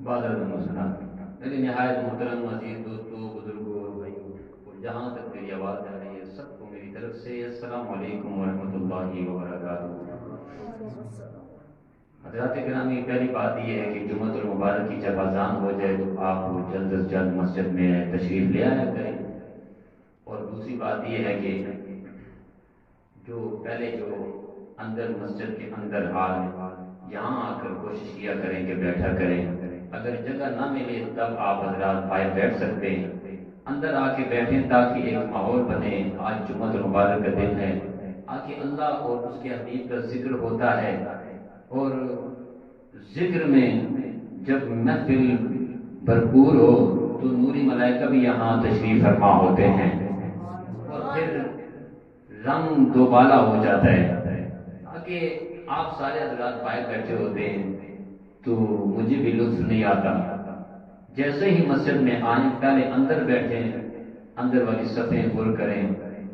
بادل مسلم میری نہایت محترم عزیز دوستوں، بزرگوں اور بھائیوں، اور جہاں تک میری آواز آ رہی ہے سب کو میری طرف سے السلام علیکم ورحمۃ اللہ وبرکاتہ۔ حضرات گرامی، پہلی بات یہ ہے کہ جمعۃ المبارک کی جب اذان ہو جائے تو آپ جلد از جلد مسجد میں تشریف لے آیا کریں، اور دوسری بات یہ ہے کہ جو پہلے جو اندر مسجد کے اندر حال ہے یہاں آ کر کوشش کیا کریں کہ بیٹھا کریں، اگر جگہ نہ ملے تب آپ حضرات باہر بیٹھ سکتے ہیں، اندر آ کے بیٹھیں تاکہ ایک ماحول بنے۔ آج جمعۃ المبارک کا دن ہے، آکے اللہ اور اس کے حبیب کا ذکر ہوتا ہے، اور ذکر میں جب محفل بھرپور ہو تو نوری ملائکہ بھی یہاں تشریف فرما ہوتے ہیں، اور پھر رنگ دوبالا ہو جاتا ہے۔ تاکہ آپ سارے حضرات باہر بیٹھے ہوتے ہیں تو مجھے بھی لطف نہیں آتا، جیسے ہی مسجد میں آنے پہلے اندر بیٹھیں، اندر والی صفیں پر کریں،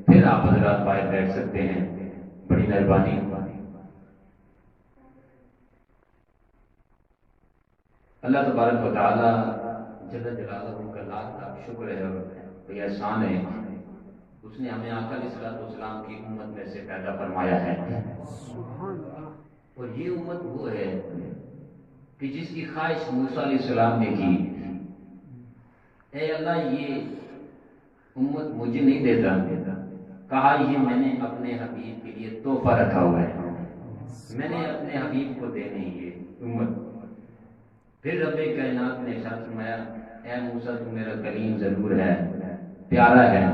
پھر آپ حضرات باہر بیٹھ سکتے ہیں، بڑی مہربانی۔ اللہ تبارک و تعالی جل جلالہ کا لاکھ لاکھ شکر ہے اور یہ احسان ہے، اس نے ہمیں آقا علیہ الصلوۃ والسلام کی امت میں سے پیدا فرمایا ہے، اور یہ امت وہ ہے کہ جس کی خواہش موسیٰ علیہ السلام نے کی، اے اللہ یہ امت مجھے نہیں دیتا، کہا یہ میں نے اپنے حبیب کے لیے تحفہ رکھا ہوا ہے، میں نے اپنے حبیب کو دینی یہ امت۔ پھر رب کائنات نے ارشاد فرمایا، اے موسیٰ تو میرا کلیم ضرور ہے، پیارا ہے،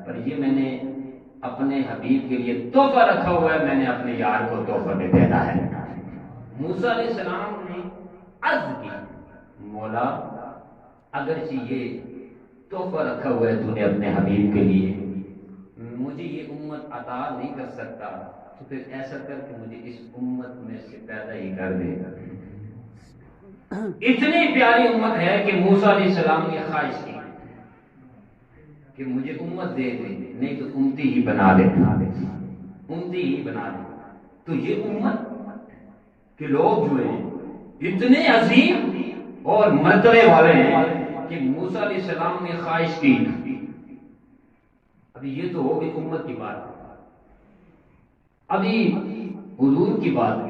پر یہ میں نے اپنے حبیب کے لیے تحفہ رکھا ہوا ہے، میں نے اپنے یار کو تحفہ میں دینا ہے۔ موسیٰ علیہ السلام نے عرض کی، مولا اگرچہ یہ تحفہ رکھا ہوا ہے تو نے اپنے حبیب کے لیے، مجھے یہ امت عطا نہیں کر سکتا، تو پھر ایسا کر کہ مجھے اس امت میں سے پیدا ہی کر دے۔ اتنی پیاری امت ہے کہ موسیٰ علیہ السلام نے خواہش کی کہ مجھے امت دے دے، نہیں تو امتی ہی بنا دے، امتی ہی بنا دے۔ تو یہ امت کہ لوگ جو ہیں اتنے عظیم اور مرتبے والے ہیں کہ موسیٰ علیہ السلام نے خواہش کی۔ ابھی یہ تو ہو گئی امت کی بات، ابھی حضور کی بات ہے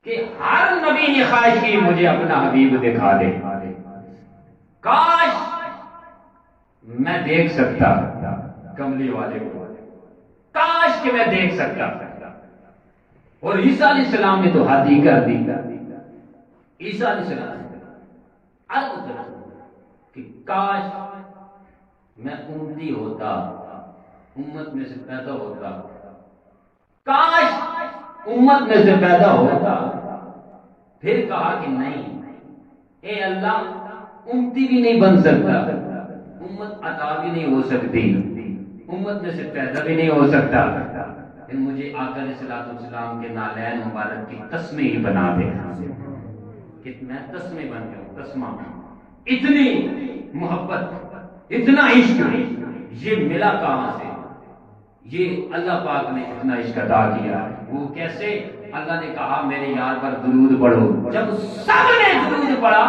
کہ ہر نبی نے خواہش کی مجھے اپنا حبیب دکھا دے، کاش میں دیکھ سکتا کملی والے کو، کاش کہ میں دیکھ سکتا۔ اور عیسیٰ علیہ السلام نے تو حد ہی کر دی، عیسیٰ علیہ السلام عرض کر کہ کاش میں امتی ہوتا، امت میں سے پیدا ہوتا، کاش امت میں سے پیدا ہوتا۔ پھر کہا کہ نہیں، اے اللہ امتی بھی نہیں بن سکتا، امت عطا بھی نہیں ہو سکتی، امت میں سے پیدا بھی نہیں ہو سکتا، پھر مجھے آقا علیہ الصلوۃ والسلام کے نالین مبارک کی تسمے ہی بنا دے کہ میں تسمے بن جاؤں، تسمہ۔ اتنی محبت، اتنا عشق یہ ملا کہاں سے؟ یہ اللہ پاک نے اتنا عشق عطا کیا۔ وہ کیسے؟ اللہ نے کہا میرے یار پر درود پڑھو، جب سب نے درود پڑھا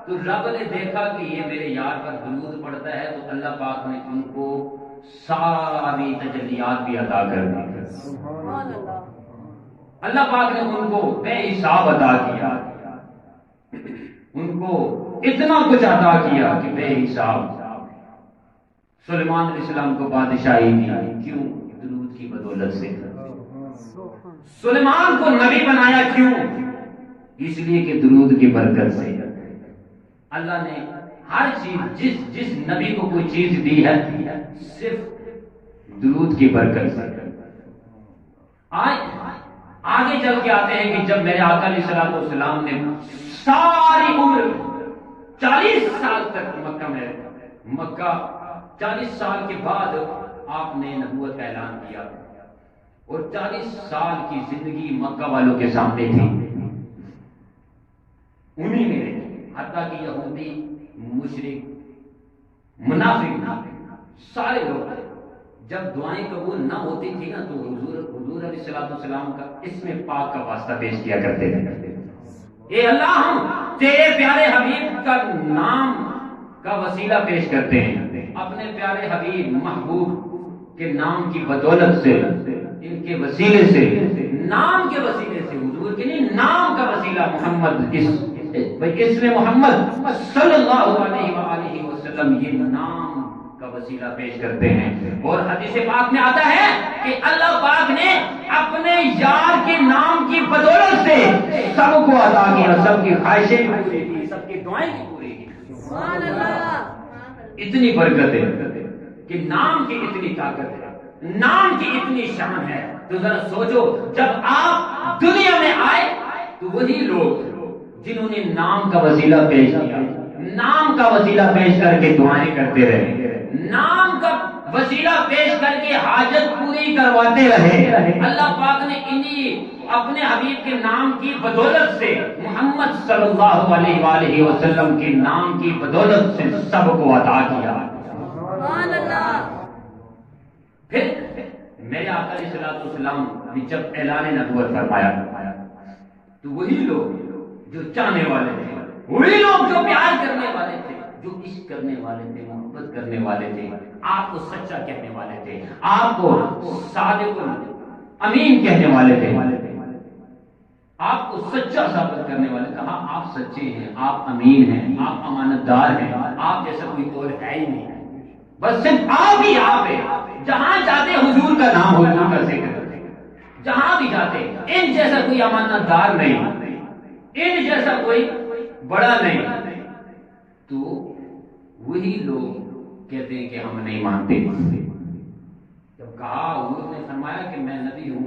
تو رب نے دیکھا کہ یہ میرے یار پر درود پڑھتا ہے، تو اللہ پاک نے ان کو ساری تجلیات بھی عطا کر دی۔ اللہ پاک نے ان کو بے حساب عطا کیا، ان کو اتنا کچھ عطا کیا کہ بے حساب۔ سلیمان علیہ السلام کو بادشاہی دی، کیوں؟ درود کی بدولت سے۔ سلیمان کو نبی بنایا، کیوں؟ اس لیے کہ درود کی برکت سے۔ اللہ نے ہر چیز، جس نبی کو کوئی چیز دی ہے صرف درود کی برکت سے۔ آگے چل کے آتے ہیں کہ جب میرے آقا علیہ الصلوۃ والسلام نے ساری عمر 40 سال تک مکہ میں، مکہ 40 سال کے بعد آپ نے نبوت کا اعلان کیا، اور 40 سال کی زندگی مکہ والوں کے سامنے تھی، انہی میں حتیٰ کہ یہودی، مشرک، منافق، سارے لوگ جب دعائیں قبول نہ ہوتی تھی نا تو حضور علیہ السلام کا اسم پاک کا واسطہ پیش کیا کرتے تھے، اے اللہ ہم تیرے پیارے حبیب کا نام کا وسیلہ پیش کرتے ہیں. اپنے پیارے حبیب محبوب کے نام کی بدولت سے، ان کے وسیلے سے، نام کے وسیلے سے، حضور کے نہیں نام کا وسیلہ محمد، اس میں محمد صلی اللہ علیہ وآلہ وسلم، یہ نام کا وسیلہ پیش کرتے ہیں. اور حدیث پاک میں آتا ہے کہ اللہ پاک نے اپنے یار کے نام کی بدولت سے سب کو عطا کیا، سب کی خواہشیں بھی پوری کی، سب کی دعائیں بھی پوری کی. سبحان اللہ. اتنی برکت ہے کہ نام کی اتنی طاقت ہے، نام کی اتنی شان ہے. تو ذرا سوچو، جب آپ دنیا میں آئے تو وہی لوگ جنہوں نے نام کا وسیلہ پیش کیا، نام کا وسیلہ پیش کر کے دعائیں کرتے رہے، نام کا وسیلہ پیش کر کے حاجت پوری کرواتے رہے، اللہ پاک نے انہی اپنے حبیب کے نام کی بدولت سے، محمد صلی اللہ علیہ وآلہ وسلم کے نام کی بدولت سے سب کو عطا کیا. سبحان اللہ. پھر میرے آقا علیہ الصلوۃ والسلام نے جب اعلان نبوت فرمایا تو وہی لوگ جو چاہنے والے تھے، وہی لوگ جو پیار کرنے والے تھے، جو عشق کرنے والے تھے، محبت کرنے والے تھے، آپ کو سچا کہنے والے تھے، آپ کو صادق امین کہنے والے تھے، آپ کو سچا ثابت کرنے والے، کہا آپ سچے ہیں، آپ امین ہیں، آپ امانت دار ہیں، آپ جیسا کوئی اور ہے ہی نہیں، بس صرف آپ ہی آپ ہیں. جہاں جاتے حضور کا نام، حضور کا ذکر کرتے، جہاں بھی جاتے ان جیسا کوئی امانت دار نہیں، ان جیسا کوئی بڑا نہیں. تو وہی لوگ کہتے ہیں کہ ہم نہیں مانتے. جب کہا، حضور نے فرمایا کہ میں نبی ہوں،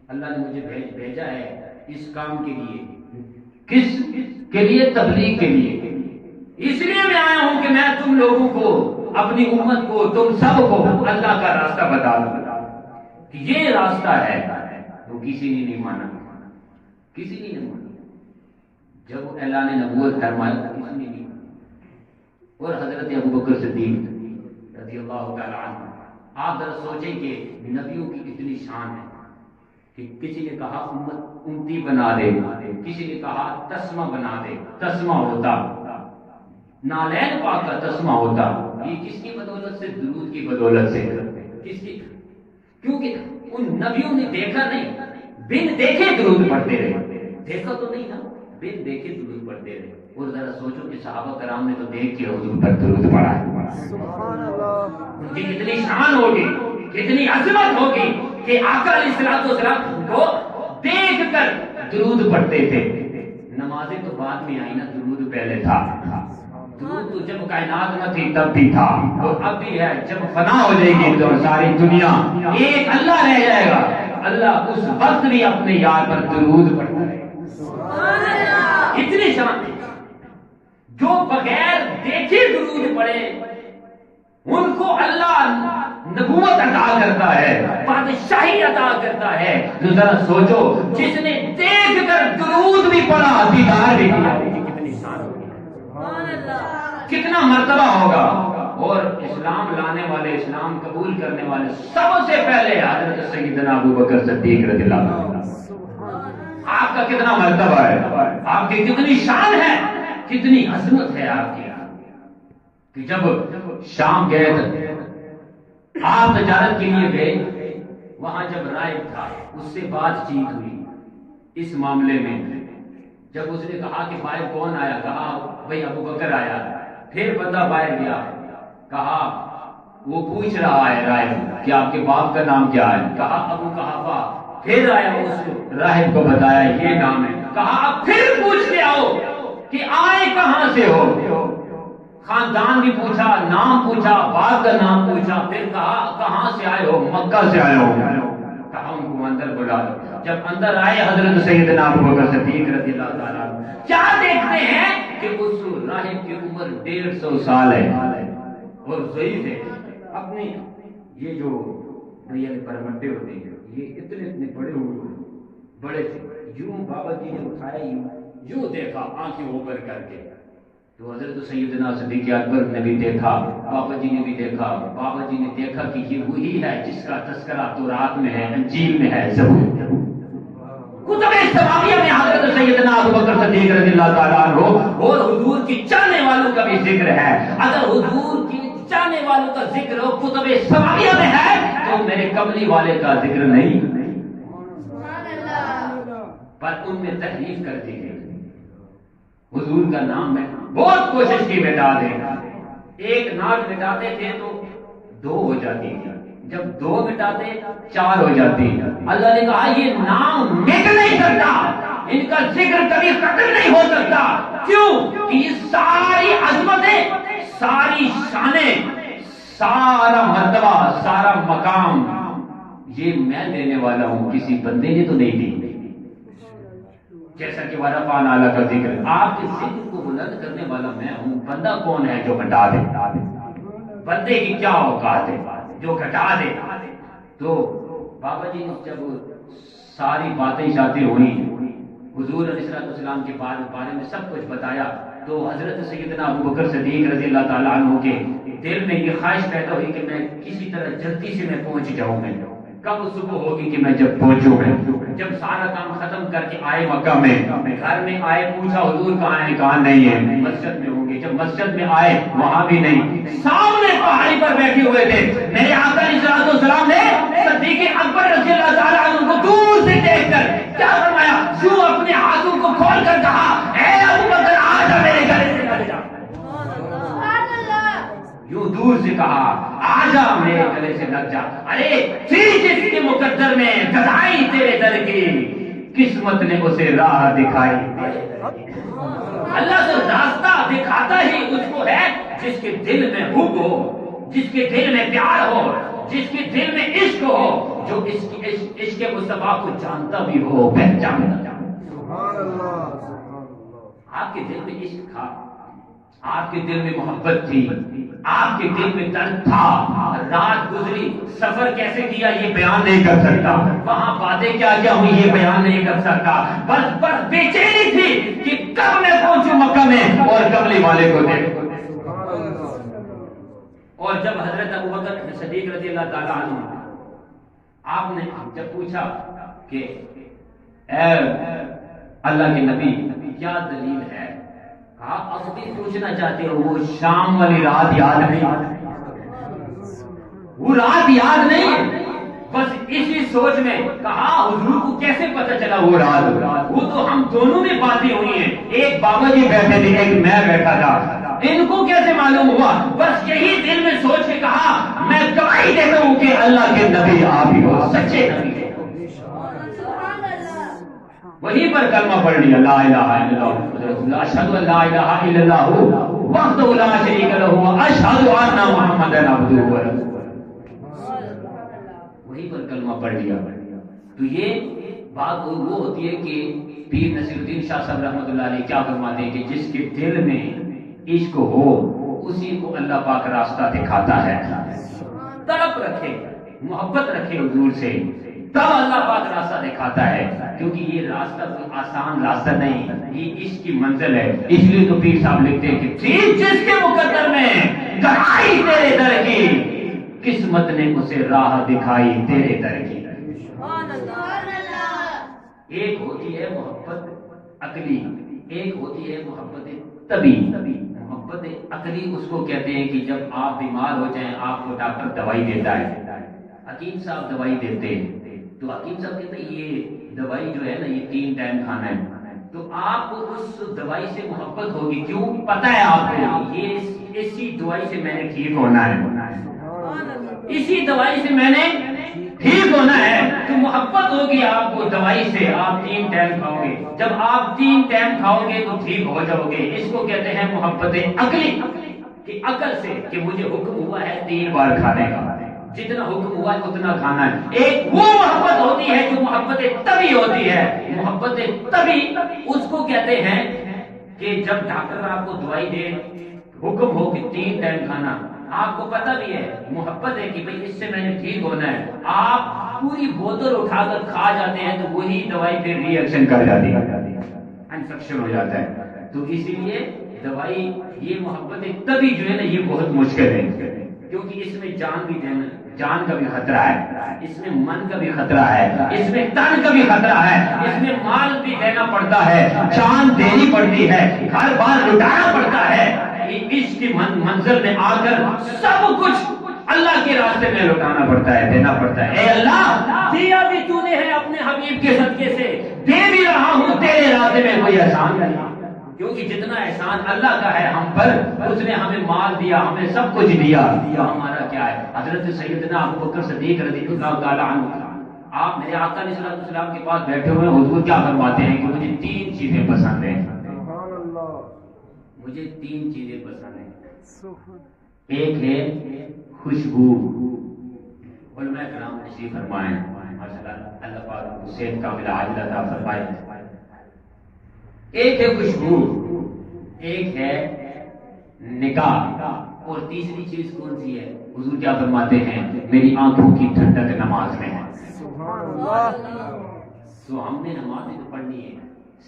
اللہ نے مجھے بھیجا ہے اس کام کے لیے. کس کے لیے؟ تبلیغ کے لیے. اس لیے میں آیا ہوں کہ میں تم لوگوں کو، اپنی امت کو، تم سب کو اللہ کا راستہ بتا دوں کہ یہ راستہ ہے. تو کسی نے نہیں مانا، کسی نے نہیں مانا. جب اعلان نبوت فرمایا تو کسی نے نہیں مانا. اور حضرت ابوبکر صدیق رضی اللہ تعالی عنہ، آپ ذرا سوچیں کہ نبیوں کی اتنی شان ہے کہ کسی نے کہا امتی بنا دے، کسی نے کہا تسمہ بنا دے. تسمہ ہوتا نالین پاک کا تسمہ ہوتا. یہ کس کی بدولت سے؟ درود کی بدولت سے. کس کی؟ کیونکہ ان نبیوں نے دیکھا نہیں، بن دیکھے درود پڑھتے رہے. دیکھا تو نہیں نا، بن دیکھے درود پڑھتے رہے. اور ذرا سوچو کہ صحابہ کرام نے تو دیکھ کے حضور پر درود پڑھا ہے. سبحان اللہ. ان کی کتنی شان ہوگی، کتنی عظمت ہوگی کہ آقا علیہ الصلوۃ والسلام کو دیکھ کر درود پڑھتے تھے. نمازیں تو بعد میں آئی نا، درود پہلے تھا. درود تو جب کائنات نہ تھی تب بھی تھا، اور اب بھی ہے. جب فنا ہو جائے گی تو ساری دنیا ایک اللہ رہ جائے گا، اللہ اس وقت بھی اپنے یار پر درود پڑھتا رہے. اتنی شان جو بغیر دیکھے درود پڑھے ان کو اللہ نبوت عطا کرتا ہے، بادشاہی عطا کرتا ہے. تو ذرا سوچو، جس نے دیکھ کر درود بھی پڑھا، دیدار بھی کیا، کتنی شان ہوگی، کتنا مرتبہ ہوگا. اور اسلام لانے والے، اسلام قبول کرنے والے سب سے پہلے حضرت سیدنا ابوبکر صدیق رضی اللہ عنہ. آپ کا کتنا مرتبہ ہے، آپ کی کتنی شان ہے، کتنی عظمت ہے آپ کی. کہ جب شام گئے آپ تجارت کے لیے گئے، وہاں جب رائب تھا اس سے بات چیت ہوئی اس معاملے میں. جب اس نے کہا کہ باہر کون آیا، کہا بھائی ابوبکر آیا. پھر بندہ باہر گیا، کہا وہ پوچھ رہا ہے رائب کہ آپ کے باپ کا نام کیا ہے، کہا ابو قحافہ. پھر آیا، اس راہب کو بتایا یہ نام ہے. کہا اب پھر پوچھ کے آؤ کہ آئے کہاں سے ہو. خاندان بھی پوچھا، نام پوچھا، باپ کا نام پوچھا. پھر کہا کہاں سے آئے ہو؟ مکہ سے آئے ہو. کہا ان کو اندر بلا دو. جب اندر آئے حضرت سیدنا ابوبکر صدیق رضی اللہ تعالیٰ کیا دیکھتے ہیں کہ اس راہب کی عمر 150 سال ہے اور ضعیف ہے. اپنی یہ جو پرمٹے ہوتے ہیں یہ اتنے بڑے ہوئے، بڑے تھے. یوں بابا جی نے اٹھایا، یوں دیکھا آنکھیں اوپر کر کے. تو حضرت سیدنا صدیق اکبر نے بھی دیکھا، بابا جی نے بھی دیکھا. بابا جی نے دیکھا کہ یہ وہی ہے جس کا تذکرہ تورات میں ہے، انجیل میں ہے، زبور کتب سماویہ میں حضرت سیدنا ابو بکر صدیق رضی اللہ تعالیٰ عنہ اور حضور کی چاہنے والوں کا بھی ذکر ہے. اگر حضور کی چاہنے والوں کا ذکر کتب سماویہ میں ہے تو میرے کملی والے کا ذکر نہیں. پر ان میں تحریف کر دی گئی. حضور کا نام میں بہت کوشش کی مٹا دیں. ایک ناٹ مٹاتے تھے تو 2 ہو جاتی تھی, جب 2 مٹاتے 4 ہو جاتی. اللہ نے کہا یہ نام مٹ نہیں سکتا, ان کا ذکر کبھی ختم نہیں ہو سکتا. کیوں کہ یہ ساری عظمتیں, ساری شانیں, سارا مرتبہ, سارا مقام یہ میں دینے والا ہوں, کسی بندے نے تو نہیں دی. جیسا کہ ورفعنا لک کا ذکر, آپ کے ذکر کو بلند کرنے والا میں ہوں. بندہ کون ہے جو گھٹا دے؟ بندے کی کیا اوقات ہے جو گھٹا دے؟ تو بابا جی جب ساری باتیں شاتیں ہوئی, حضور علیہ السلام کے بارے میں سب کچھ بتایا, تو حضرت سیدنا ابو بکر صدیق رضی اللہ تعالیٰ عنہ کے دل میں یہ خواہش پیدا ہوئی کہ میں کسی طرح جلدی سے میں پہنچ جاؤں. میں کب صبح ہوگی کہ میں جب پہنچوں گا. جب سارا کام ختم کر کے آئے مکہ میں, گھر میں آئے, پوچھا حضور کہاں ہے؟ کہاں نہیں ہے, مسجد میں ہوں گے. جب مسجد میں آئے وہاں بھی نہیں. سامنے پہاڑی پر بیٹھے ہوئے تھے میرے آقا علیہ السلام نے صدیق اکبر رضی اللہ تعالیٰ عنہ کو دور سے دیکھ کر کیا فرمایا؟ جو اپنے ہاتھوں کو کھول کر کہا, اے ابو بکر آ جا میرے گھر سے لگ جا. یوں دور سے کہا آجا میرے گلے سے لگ جا. ارے جس کے مقدر میں گدائی تیرے در کی, قسمت نے اسے راہ دکھائی. اللہ تو راستہ دکھاتا ہی اس کو ہے جس کے دل میں حب ہو, جس کے دل میں پیار ہو, جس کے دل میں عشق ہو, جو عشق مصطفیٰ کو جانتا بھی ہو, پہچانتا. آپ کے دل میں عشق تھا, آپ کے دل میں محبت تھی, آپ کے دل میں درد تھا. رات گزری, سفر کیسے کیا یہ بیان نہیں کر سکتا, وہاں باتیں کیا کیا ہوئی یہ بیان نہیں کر سکتا. بس بے چینی تھی کہ کب میں پہنچوں مکہ میں اور کملی والے کو دیکھوں. اور جب حضرت ابو بکر صدیق رضی اللہ تعالیٰ عنہ, آپ نے جب پوچھا کہ اے اللہ کے نبی کیا دلیل ہے, کہا اب بھی پوچھنا چاہتے ہو وہ شام والی رات یاد نہیں؟ وہ رات یاد نہیں. بس اسی سوچ میں کہا حضور کو کیسے پتہ چلا وہ رات؟ وہ تو ہم دونوں میں باتیں ہوئی ہیں, ایک بابا جی بیٹھے تھے, ایک میں بیٹھا تھا, ان کو کیسے معلوم ہوا؟ بس یہی دل میں سوچ کے کہا میں گواہی دیتا ہوں کہ اللہ کے نبی آپ ہی ہو, سچے نبی. وہیں پر کلمہ پڑھ لیا, لا الہ الا اللہ محمد رسول اللہ, اشہد ان لا الہ الا اللہ وحدہ لا شریک لہ اشہد ان محمدا عبدہ ورسولہ. وہیں پر کلمہ پڑھ لیا. تو یہ بات وہ ہوتی ہے کہ پیر نصیر الدین شاہ صاحب رحمۃ اللہ علیہ کیا فرماتے ہیں کہ جس کے دل میں عشق ہو اسی کو اللہ پاک راستہ دکھاتا ہے. تڑپ رکھے, محبت رکھے حضور سے, تب اللہ پاک راستہ دکھاتا ہے. کیونکہ یہ راستہ کوئی آسان راستہ نہیں, یہ عشق کی منزل ہے. اس لیے تو پیر صاحب لکھتے ہیں کہ جس کے مقدر میں گہرائی تیرے در کی, قسمت نے اسے راہ دکھائی تیرے در کی. ایک ہوتی ہے محبت عقلی, ایک ہوتی ہے محبت طبی. محبت عقلی اس کو کہتے ہیں کہ جب آپ بیمار ہو جائیں آپ کو ڈاکٹر دوائی دیتا ہے, حکیم صاحب دوائی دیتے ہیں, تو حکیم صاحب کہتے ہیں یہ دوائی جو ہے نا یہ 3 ٹائم کھانا ہے. تو آپ کو اس دوائی سے محبت ہوگی, کیوں؟ پتہ ہے آپ کو یہ اسی دوائی سے میں نے ٹھیک ہونا ہے, اسی دوائی سے میں نے ٹھیک ہونا ہے. تو محبت ہوگی آپ کو دوائی سے, آپ 3 ٹائم کھاؤ گے. جب آپ 3 ٹائم کھاؤ گے تو ٹھیک ہو جاؤ گے. اس کو کہتے ہیں محبت عقلی, کہ عقل سے کہ مجھے حکم ہوا ہے 3 بار کھانے کا, جتنا حکم ہوا ہے اتنا کھانا ہے. ایک وہ محبت ہوتی ہے جو محبت طبی ہوتی ہے. محبت طبی اس کو کہتے ہیں کہ جب ڈاکٹر آپ کو دوائی دے, حکم ہو کہ 3 ٹائم کھانا, آپ کو پتہ بھی ہے, محبت ہے کہ بھئی اس سے میں نے ٹھیک ہونا ہے, آپ پوری بوتل اٹھا کر کھا جاتے ہیں تو وہی دوائی پھر ری ایکشن کر جاتی ہے, انفیکشن ہو جاتا ہے. تو اسی لیے دوائی, یہ محبت طبی جو ہے نا یہ بہت مشکل ہے, کیونکہ اس میں جان بھی جان کا بھی خطرہ ہے، اس میں من کا بھی خطرہ ہے، اس میں تن کا بھی خطرہ ہے، اس میں مال بھی دینا پڑتا ہے، جان دینی پڑتی ہے، گھر بار لٹانا پڑتا ہے۔ اس کی منزل میں آ کر سب کچھ اللہ کے راستے میں لٹانا پڑتا ہے، دینا پڑتا ہے۔ اے اللہ، دیا بھی تو نے ہے اپنے حبیب کے صدقے سے، دے بھی رہا ہوں تیرے راستے میں، کوئی احسان نہیں، کیونکہ جتنا احسان اللہ کا ہے ہم پر، اس نے ہمیں مال دیا، ہمیں سب کچھ دیا، ہمارا کیا ہے؟ حضرت سیدنا ابو بکر صدیق رضی اللہ تعالی عنہ، آپ میرے آقا علیہ السلام کے پاس بیٹھے ہوئے، حضور کیا فرماتے ہیں کہ مجھے 3 چیزیں پسند ہیں، مجھے 3 چیزیں پسند ہیں۔ ایک ہے خوشبو، علماء کرام تشریف فرمائیں، ماشاءاللہ اللہ پاک کو صحت کاملہ عاجلہ عطا فرمائے۔ ایک ہے خوشبو، ایک ہے نکاح، اور تیسری چیز کون سی ہے؟ حضور کیا فرماتے ہیں؟ میری آنکھوں کی ٹھنڈک نماز میں ہے۔ تو ہم نے نماز تو پڑھنی ہے،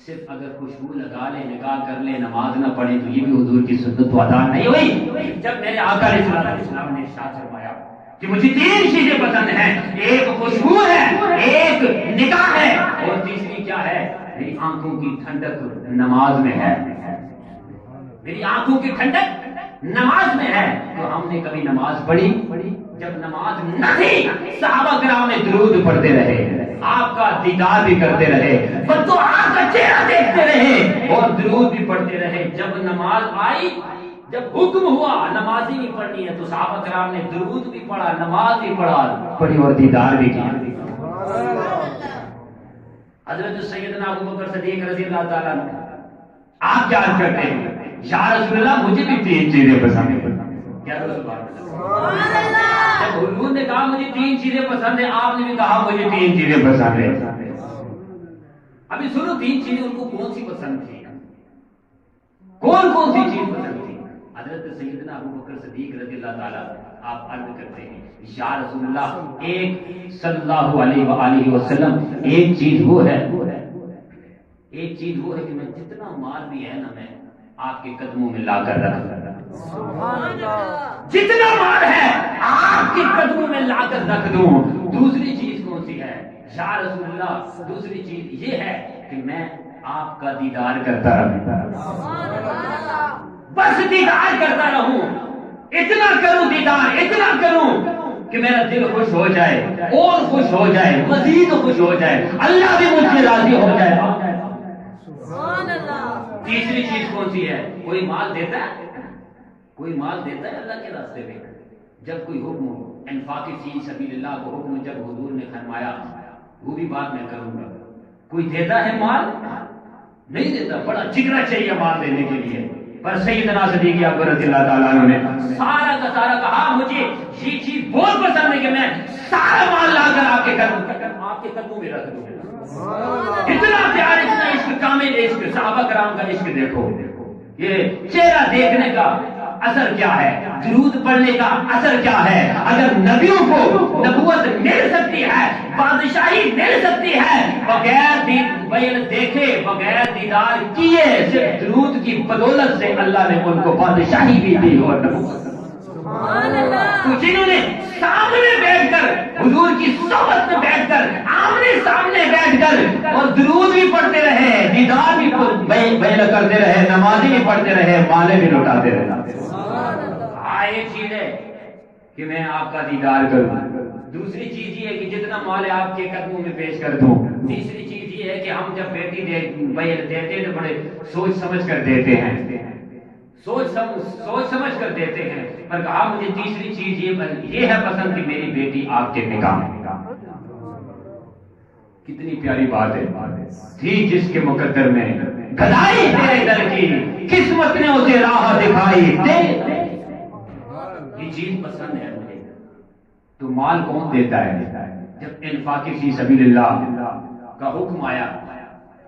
صرف اگر خوشبو لگا لے، نکاح کر لے، نماز نہ پڑھے تو یہ بھی حضور کی سنت و ادا نہیں ہوئی۔ جب میرے آقا علیہ السلام نے ارشاد فرمایا کہ مجھے 3 چیزیں پسند ہیں، ایک خوشبو ہے، ایک نکاح ہے، اور تیسری کیا ہے؟ میری آنکھوں کی ٹھنڈک نماز میں ہے، میری آنکھوں کی ٹھنڈک نماز میں ہے، تو ہم نے کبھی نماز پڑھی؟ جب نماز نہ تھی، صحابہ کرام درود پڑھتے رہے، آپ کا دیدار بھی کرتے رہے، تو آپ کا چہرہ دیکھتے رہے اور درود بھی پڑھتے رہے۔ جب نماز آئی، جب حکم ہوا نماز ہی نہیں پڑھنی ہے، تو صحابہ کرام نے درود بھی پڑھا، نماز بھی پڑھی اور دیدار بھی کیا۔ حضرت سیدنا ابو بکر صدیق رضی اللہ تعالیٰ عنہ، آپ کیا عرض کرتے ہیں؟ یا رسول اللہ، مجھے بھی 3 چیزیں پسند ہیں۔ کیا رسول اللہ؟ جب حضور نے کہا مجھے 3 چیزیں پسند ہیں، آپ نے بھی کہا مجھے 3 چیزیں پسند ہیں۔ ابھی سنو 3 چیزیں ان کو کون سی پسند تھی، کون کون سی چیز پسند تھی؟ حضرت سیدنا ابو بکر صدیق رضی اللہ تعالیٰ آپ عرض کرتے ہیں، یا رسول اللہ، ایک صلی اللہ علیہ وآلہ وسلم، ایک چیز وہ ہے کہ میں جتنا مال بھی ہے نا، میں آپ کے قدموں میں لا کر رکھ دوں، جتنا مال ہے آپ کے قدموں میں لا کر رکھ دوں۔ دوسری چیز کون سی ہے یا رسول اللہ؟ دوسری چیز یہ ہے کہ میں آپ کا دیدار کرتا رہوں، بس دیدار کرتا رہوں، اتنا کروں دیدار، اتنا کروں کہ میرا دل خوش ہو جائے اور خوش ہو جائے، مزید خوش ہو جائے، اللہ بھی مجھ سے راضی ہو جائے۔ تیسری چیز کون سی ہے؟ کوئی مال دیتا ہے، کوئی مال دیتا ہے اللہ کے راستے میں، جب کوئی حکم انفاق فی سبیل اللہ کو حکم جب حضور نے فرمایا، وہ بھی بات میں کروں گا، کوئی دیتا ہے مال؟ نہیں دیتا، بڑا جگرا چاہیے مال دینے کے لیے، پر سیدنا صدیق اکبر رضی اللہ تعالیٰ عنہ نے سارا کا سارا کہا، مجھے یہ چیز بہت پسند ہے کہ میں سارا مال لا کر آپ کے قدموں میں رکھ دوں۔ اتنا پیار، اتنا عشق، کامل عشق، صحابہ کرام کا عشق دیکھو، یہ چہرہ دیکھنے کا اثر کیا ہے، درود پڑھنے کا اثر کیا ہے۔ اگر نبیوں کو نبوت مل سکتی ہے، بادشاہی مل سکتی ہے، بغیر دیکھے، بغیر دیدار کیے، صرف درود کی بدولت سے اللہ نے ان کو بادشاہی بھی دی اور نبوت۔ تو جنہوں نے سامنے بیٹھ کر حضور کی صحبت میں بیٹھ کر، آمنے سامنے بیٹھ کر اور درود بھی پڑھتے رہے، دیدار بھی بیان کرتے رہے، نمازیں بھی پڑھتے رہے، مالے بھی لوٹاتے رہے۔ ایک چیز ہے کہ میں آپ کا دیدار کروں، دوسری چیز یہ ہے کہ جتنا مال ہے آپ کے قدموں میں پیش کر دوں، تیسری چیز یہ ہے کہ ہم جب بیٹی دیتے تو بڑے سوچ سمجھ کر دیتے ہیں، سوچ سمجھ کر دیتے ہیں، پر کہا مجھے تیسری چیز یہ ہے پسند کہ میری بیٹی آپ کے نکاح میں۔ کتنی پیاری بات ہے، تھی جس کے مقدر میں گدائی تیرے در کی، قسمت نے اسے راہ دکھائی، یہ چیز پسند ہے مجھے۔ تو مال کون دیتا ہے؟ جب انفاق فی سبیل اللہ کا حکم آیا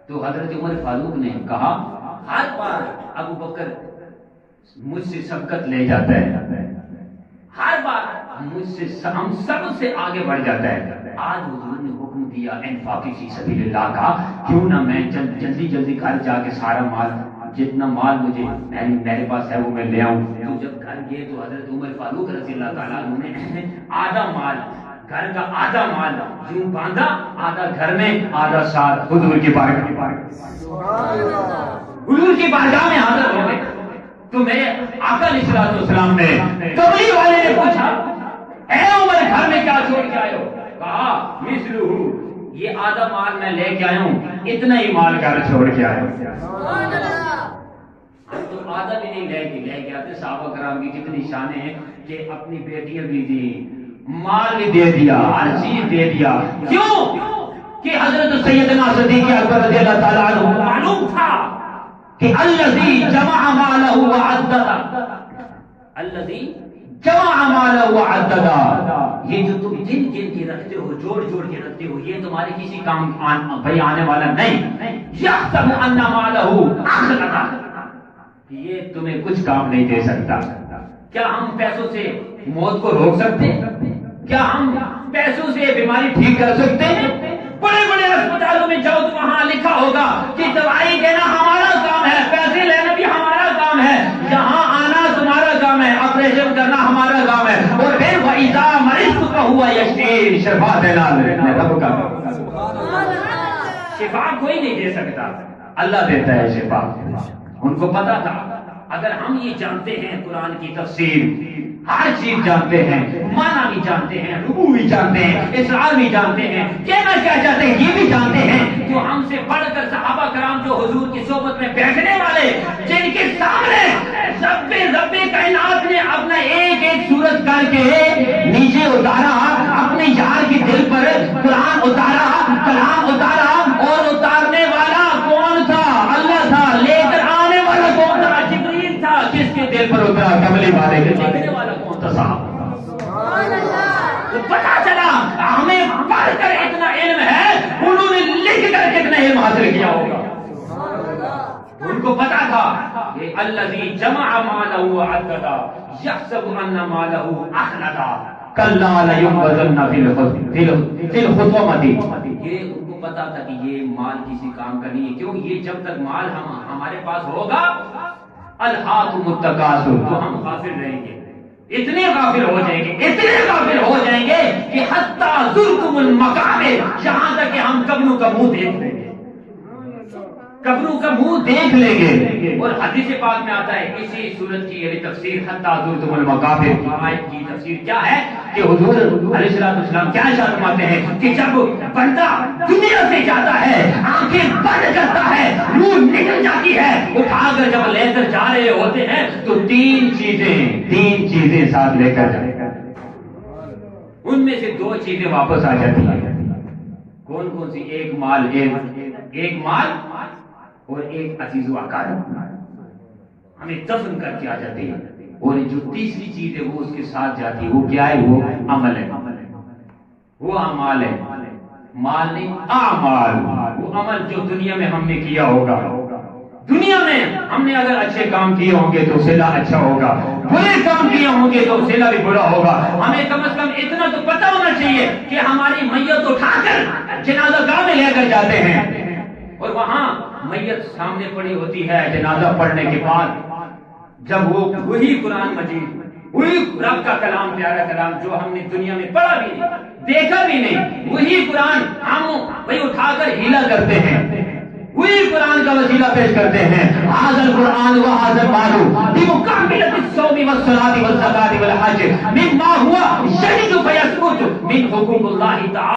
تو حضرت عمر فاروق نے کہا، ہر بار ابو بکر مجھ سے سبقت لے جاتا ہے، ہر بار مجھ سے ہم سب سے آگے بڑھ جاتا ہے، آج حضور نے حکم دیا انفاق فی سبیل اللہ کا، کیوں نہ میں جلدی گھر جا کے سارا مال جتنا مال مجھے میرے پاس ہے وہ میں لے آؤں. تو جب گھر گئے تو حضرت عمر فاروق رضی اللہ تعالیٰ عنہ نے آدھا مال, گھر کا آدھا مال یوں باندھا, آدھا گھر میں آدھا ساتھ حضور کی بارگاہ, حضور کی بارگاہ میں حاضر ہو گئے. تو میرے آقا علیہ الصلوۃ والسلام نے قبلی والے نے پوچھا اے عمر گھر میں کیا چھوڑ کے آئے ہو؟ کہا مثلہ, یہ آدھا مال میں لے کے آیا ہوں, اتنا ہی مال گھر چھوڑ کے آیا ہوں. تو آدھا بھی نہیں لے کے آتے. صحابہ کرام کی کتنی شانیں ہیں کہ اپنی بیٹیاں بھی دی, مال بھی دے دیا, ہر چیز دے دیا. کیوں کہ حضرت سیدنا صدیق اکبر رضی اللہ تعالیٰ عنہ معلوم تھا کہ الذی جمع مالہ وعددہ, الذی جمع مالہ وعددہ, یہ جو تم گن گن کے رکھتے ہو, جوڑ جوڑ کے رکھتے ہو, یہ تمہارے کسی کام بھائی آنے والا نہیں. یحسب ان مالہ اخلدہ, یہ تمہیں کچھ کام نہیں دے سکتا. کیا ہم پیسوں سے موت کو روک سکتے؟ کیا ہم پیسوں سے بیماری ٹھیک کر سکتے ہیں؟ بڑے بڑے اسپتالوں میں جاؤ تو وہاں لکھا ہوگا کہ دوائی دینا ہمارا کام ہے, پیسے لینا بھی ہمارا کام ہے, یہاں آنا تمہارا کام ہے, آپریشن کرنا ہمارا کام ہے, اور پھر وَإِذَا مَرِضْتُ فَهُوَ يَشْفِينِ, شفا دینا رب کا شفا کوئی نہیں دے سکتا, اللہ دیتا ہے شفا. ان کو پتا تھا اگر ہم یہ جانتے ہیں قرآن کی تفسیر, ہر چیز جانتے ہیں, معنی بھی جانتے ہیں, رکوع بھی جانتے ہیں, اسرار بھی جانتے ہیں, کہنا کیا چاہتے ہیں یہ بھی جانتے ہیں, تو ہم سے بڑھ کر صحابہ کرام جو حضور کی صحبت میں بیٹھنے والے, جن کے سامنے رب کائنات نے اپنا ایک ایک سورج کر کے نیچے اتارا, اپنے یار کے دل پر قرآن اتارا, کلام اتارا, اور اتارنے والا کون تھا؟ اللہ تھا. لے کر آنے والا کون تھا؟ جبریل تھا. کس کے دل پر اترا؟ کملی والے کے. دیکھنے والا کون تھا؟ صاحب. پتا چلا ہمیں پڑھ کر اتنا علم ہے, انہوں نے لکھ کر کتنا علم حاصل کیا ہوگا. ان کو پتا تھا کہ الذی جمع مالہ وعددہ یحسب ان مالہ اخلدہ کلا لینبذن فی الحطمۃ. یہ ان کو پتا تھا کہ یہ مال کسی کام کا نہیں ہے. کیوں؟ یہ جب تک مال ہمارے پاس ہوگا, الہاکم التکاثر, تو ہم غافل رہیں گے, اتنے غافل ہو جائیں گے, اتنے غافل ہو جائیں گے کہ حتی زرتم المقابر, یہاں تک کہ ہم قبروں کا منہ دیکھ لیں گے, قبروں کا منہ دیکھ لیں گے. اور حدیث پاک میں آتا ہے اسی سورت کی یعنی تفسیر حتی زرتم المقابر کی آیت کی تفسیر کیا ہے کہ حضور علیہ السلام کیا ارشاد فرماتے ہیں کہ جب بندہ دنیا سے جاتا ہے, آنکھیں بند کرتا ہے, روح نکل جاتی ہے, اٹھا کر جب لے کر جا رہے ہوتے ہیں تو تین چیزیں ساتھ لے کر جائے گا. ان میں سے دو چیزیں واپس آ جاتی ہیں. کون کون سی؟ ایک مال, ایک مال اور ایک عزیز و اقارب, ہمیں دفن کر کے آ جاتے ہیں. اور جو تیسری چیز ہے وہ اس کے ساتھ جاتی ہے, وہ کیا ہے؟ وہ عمل ہے, وہ اعمال ہے, مال نہیں اعمال. وہ عمل جو دنیا میں ہم نے کیا ہوگا, دنیا میں ہم نے اگر اچھے کام کیے ہوں گے تو صلہ اچھا ہوگا, برے کام کیے ہوں گے تو صلہ بھی برا ہوگا. ہمیں کم از کم اتنا تو پتہ ہونا چاہیے کہ ہماری میت اٹھا کر جنازہ گاہ میں لے کر جاتے ہیں, اور وہاں میت سامنے پڑی ہوتی ہے. جنازہ پڑھنے کے بعد جب وہ وہی قرآن مجید, وہی رب کا کلام, پیارا کلام جو ہم نے دنیا میں پڑھا بھی نہیں, دیکھا بھی نہیں, وہی قرآن ہم وہی اٹھا کر ہیلا کرتے ہیں, وہی قرآن کا وسیلہ پیش کرتے ہیں. ھذا القرآن وھذا المال بمکملۃ الصوم والصلاۃ والزکاۃ والحج مما هو شہید فیثبت من حقوق اللہ تعالی.